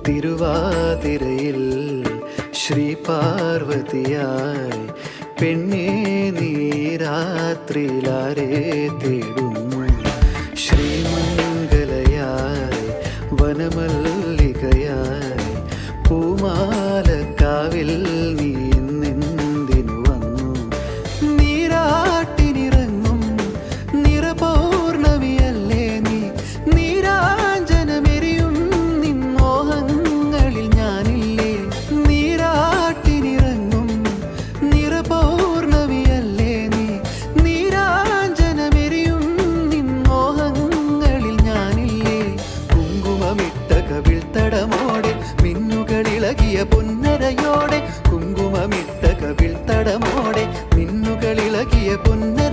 തിരുവാതിരയിൽ ശ്രീ പാർവതിയായി പെണ്ണേ നീ രാത്രിയിലാരെ തേടുന്നു. ശ്രീമംഗലയായി വനമല്ലികയായി പൂമാലക്കാവിൽ നീ നിന്ദിനു വന്നു. നീരാട്ടിനിറങ്ങും നിറപൗർണമിയല്ലേ നീ, നീരാഞ്ജനമെരിയും നിൻ മോഹങ്ങളിൽ ഞാനില്ലേ. നീരാട്ടിനിറങ്ങും നിറപൗർണമിയല്ലേ നീ, നീരാഞ്ജനമെരിയും നിൻ മോഹങ്ങളിൽ ഞാനില്ലേ. കുങ്കുമമിട്ട കവിൾത്തടമോടെ മിന്നുകളിളകിയ പൊന്നരയോടെ, കുങ്കുമമിട്ട കവിൾത്തടമോടെ മിന്നുകളിളകിയ പൊന്നര